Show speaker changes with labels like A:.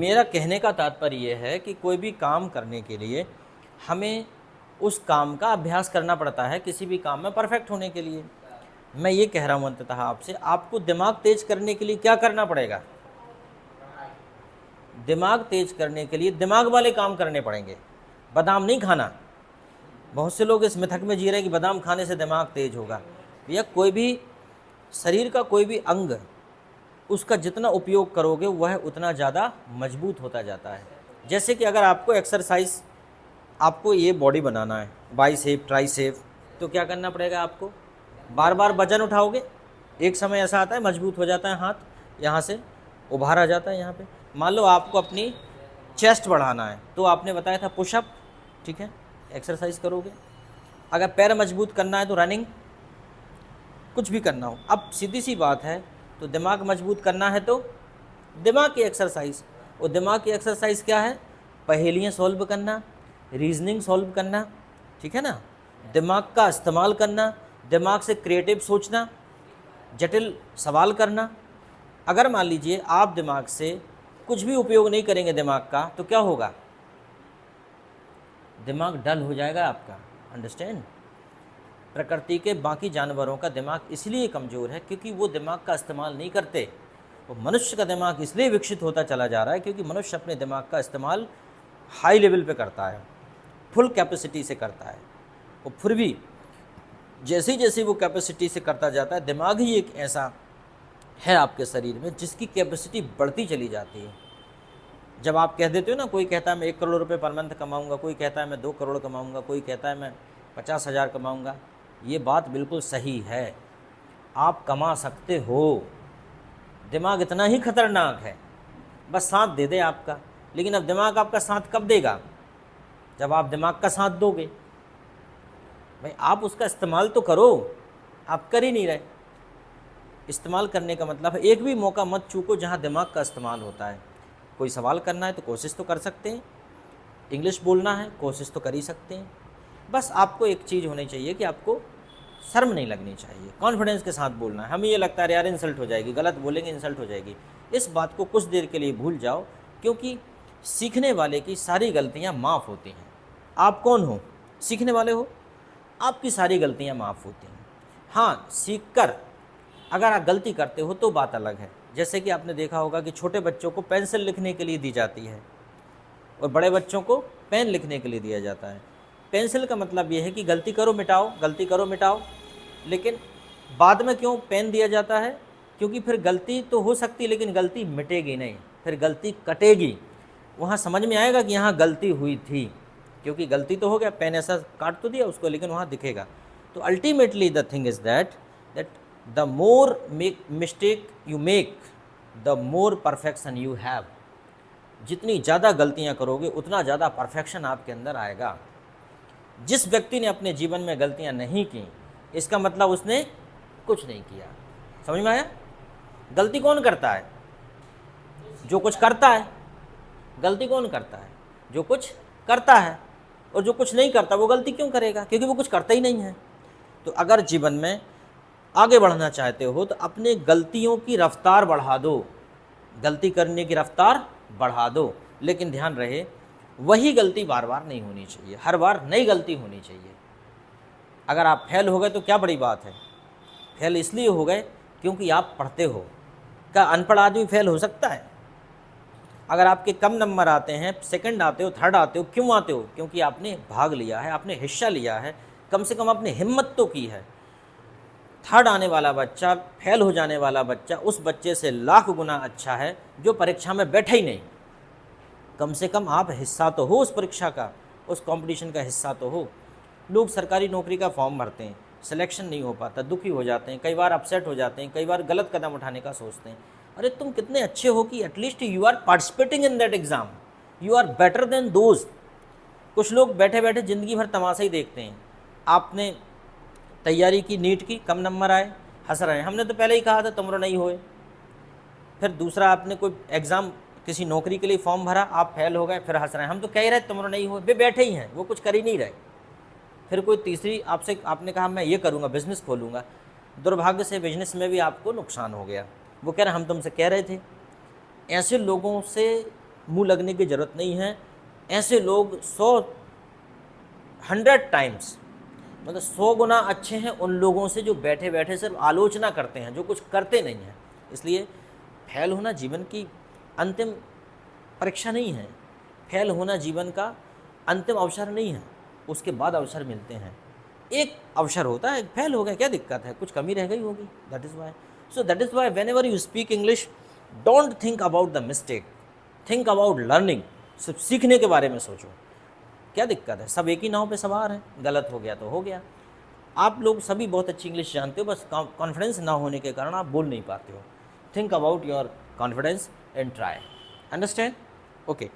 A: मेरा कहने का तात्पर्य ये है कि कोई भी काम करने के लिए हमें उस काम का अभ्यास करना पड़ता है, किसी भी काम में परफेक्ट होने के लिए। मैं ये कह रहा हूँ अंततः आपसे, आपको दिमाग तेज करने के लिए क्या करना पड़ेगा? दिमाग तेज करने के लिए दिमाग वाले काम करने पड़ेंगे, बादाम नहीं खाना। बहुत से लोग इस मिथक में जी रहे हैं कि बादाम खाने से दिमाग तेज होगा। भैया, कोई भी शरीर का कोई भी अंग, उसका जितना उपयोग करोगे वह उतना ज़्यादा मजबूत होता जाता है। जैसे कि अगर आपको एक्सरसाइज, आपको ये बॉडी बनाना है, बाइसेप ट्राइसेप, तो क्या करना पड़ेगा आपको? बार बार वजन उठाओगे, एक समय ऐसा आता है मजबूत हो जाता है हाथ, यहाँ से उभार आ जाता है यहाँ पे। मान लो आपको अपनी चेस्ट बढ़ाना है, तो आपने बताया था पुशअप, ठीक है, एक्सरसाइज करोगे। अगर पैर मजबूत करना है तो रनिंग, कुछ भी करना हो। अब सीधी सी बात है, तो दिमाग मजबूत करना है तो दिमाग की एक्सरसाइज। और दिमाग की एक्सरसाइज क्या है? पहेलियाँ सॉल्व करना, रीजनिंग सॉल्व करना, ठीक है ना, दिमाग का इस्तेमाल करना, दिमाग से क्रिएटिव सोचना, जटिल सवाल करना। अगर मान लीजिए आप दिमाग से कुछ भी उपयोग नहीं करेंगे दिमाग का, तो क्या होगा? दिमाग डल हो जाएगा आपका। अंडरस्टैंड? प्रकृति के बाकी जानवरों का दिमाग इसलिए कमज़ोर है क्योंकि वो दिमाग का इस्तेमाल नहीं करते। वो मनुष्य का दिमाग इसलिए विकसित होता चला जा रहा है क्योंकि मनुष्य अपने दिमाग का इस्तेमाल हाई लेवल पे करता है, फुल कैपेसिटी से करता है। और फिर भी जैसे जैसे वो कैपेसिटी से करता जाता है, दिमाग ही एक ऐसा है आपके शरीर में जिसकी कैपेसिटी बढ़ती चली जाती है। जब आप कह देते हो ना, कोई कहता है मैं 1 करोड़ रुपए पर मंथ कमाऊंगा, कोई कहता है मैं 2 करोड़ कमाऊंगा, कोई कहता है मैं 50,000 कमाऊंगा, ये बात बिल्कुल सही है, आप कमा सकते हो। दिमाग इतना ही खतरनाक है, बस साथ दे दे आपका। लेकिन अब दिमाग आपका साथ कब देगा? जब आप दिमाग का साथ दोगे। भाई आप उसका इस्तेमाल तो करो, आप कर ही नहीं रहे। इस्तेमाल करने का मतलब है एक भी मौका मत चूको जहाँ दिमाग का इस्तेमाल होता है। कोई सवाल करना है तो कोशिश तो कर सकते हैं, इंग्लिश बोलना है कोशिश तो कर ही सकते हैं। बस आपको एक चीज़ होनी चाहिए कि आपको शर्म नहीं लगनी चाहिए, कॉन्फिडेंस के साथ बोलना है। हमें ये लगता है यार इंसल्ट हो जाएगी, गलत बोलेंगे इंसल्ट हो जाएगी, इस बात को कुछ देर के लिए भूल जाओ, क्योंकि सीखने वाले की सारी गलतियाँ माफ़ होती हैं। आप कौन हो? सीखने वाले हो, आपकी सारी गलतियाँ माफ़ होती हैं। हाँ, सीख कर अगर आप गलती करते हो तो बात अलग है। जैसे कि आपने देखा होगा कि छोटे बच्चों को पेंसिल लिखने के लिए दी जाती है और बड़े बच्चों को पेन लिखने के लिए दिया जाता है। पेंसिल का मतलब ये है कि गलती करो मिटाओ, गलती करो मिटाओ। लेकिन बाद में क्यों पेन दिया जाता है? क्योंकि फिर गलती तो हो सकती है लेकिन गलती मिटेगी नहीं, फिर गलती कटेगी। वहाँ समझ में आएगा कि यहाँ गलती हुई थी, क्योंकि गलती तो हो गया, पेन ऐसा काट तो दिया उसको, लेकिन वहाँ दिखेगा। तो ultimately the thing is that the more mistake you make, the more perfection you have. जितनी ज़्यादा गलतियाँ करोगे उतना ज़्यादा परफेक्शन आपके अंदर आएगा। जिस व्यक्ति ने अपने जीवन में गलतियाँ नहीं की, इसका मतलब उसने कुछ नहीं किया। समझ में आया? गलती कौन करता है? जो कुछ करता है। गलती कौन करता है? जो कुछ करता है। और जो कुछ नहीं करता वो गलती क्यों करेगा? क्योंकि वो कुछ करता ही नहीं है। तो अगर जीवन में आगे बढ़ना चाहते हो तो अपने गलतियों की रफ्तार बढ़ा दो, गलती करने की रफ्तार बढ़ा दो। लेकिन ध्यान रहे, वही गलती बार बार नहीं होनी चाहिए, हर बार नई गलती होनी चाहिए। अगर आप फेल हो गए तो क्या बड़ी बात है? फेल इसलिए हो गए क्योंकि आप पढ़ते हो। क्या अनपढ़ आदमी फेल हो सकता है? अगर आपके कम नंबर आते हैं, सेकंड आते हो, थर्ड आते हो, क्यों आते हो? क्योंकि आपने भाग लिया है, आपने हिस्सा लिया है, कम से कम आपने हिम्मत तो की है। थर्ड आने वाला बच्चा, फेल हो जाने वाला बच्चा उस बच्चे से लाख गुना अच्छा है जो परीक्षा में बैठा ही नहीं। कम से कम आप हिस्सा तो हो उस परीक्षा का, उस कंपटीशन का हिस्सा तो हो। लोग सरकारी नौकरी का फॉर्म भरते हैं, सिलेक्शन नहीं हो पाता, दुखी हो जाते हैं, कई बार अपसेट हो जाते हैं, कई बार गलत कदम उठाने का सोचते हैं। अरे तुम कितने अच्छे हो कि at least you are participating in that exam, you are better than those. कुछ लोग बैठे बैठे ज़िंदगी भर तमाशा ही देखते हैं। आपने तैयारी की, नीट की, कम नंबर आए, हंस रहे हैं, हमने तो पहले ही कहा था तुमरो नहीं होए। फिर दूसरा, आपने कोई एग्ज़ाम किसी नौकरी के लिए फॉर्म भरा, आप फेल हो गए, फिर हंस रहे हैं, हम तो कह ही रहे तुमरो नहीं हुए। वे बैठे ही हैं, वो कुछ कर ही नहीं रहे। फिर कोई तीसरी, आपने कहा मैं ये करूँगा, बिज़नेस खोलूँगा, दुर्भाग्य से बिजनेस में भी आपको नुकसान हो गया। वो कह रहे हम तुमसे कह रहे थे। ऐसे लोगों से मुंह लगने की ज़रूरत नहीं है। ऐसे लोग 100 टाइम्स, मतलब 100 गुना अच्छे हैं उन लोगों से जो बैठे बैठे सिर्फ आलोचना करते हैं, जो कुछ करते नहीं हैं। इसलिए फेल होना जीवन की अंतिम परीक्षा नहीं है, फेल होना जीवन का अंतिम अवसर नहीं है, उसके बाद अवसर मिलते हैं। एक अवसर होता है, फेल हो गया क्या दिक्कत है, कुछ कमी रह गई होगी, that is why when ever you speak English don't think about the mistake, think about learning. सिर्फ सीखने के बारे में सोचो, क्या दिक्कत है, सब एक ही नाव पे सवार हैं, गलत हो गया तो हो गया। आप लोग सभी बहुत अच्छी इंग्लिश जानते हो, बस कॉन्फिडेंस ना होने के कारण आप बोल नहीं पाते हो। Think about your confidence and try, understand? Okay,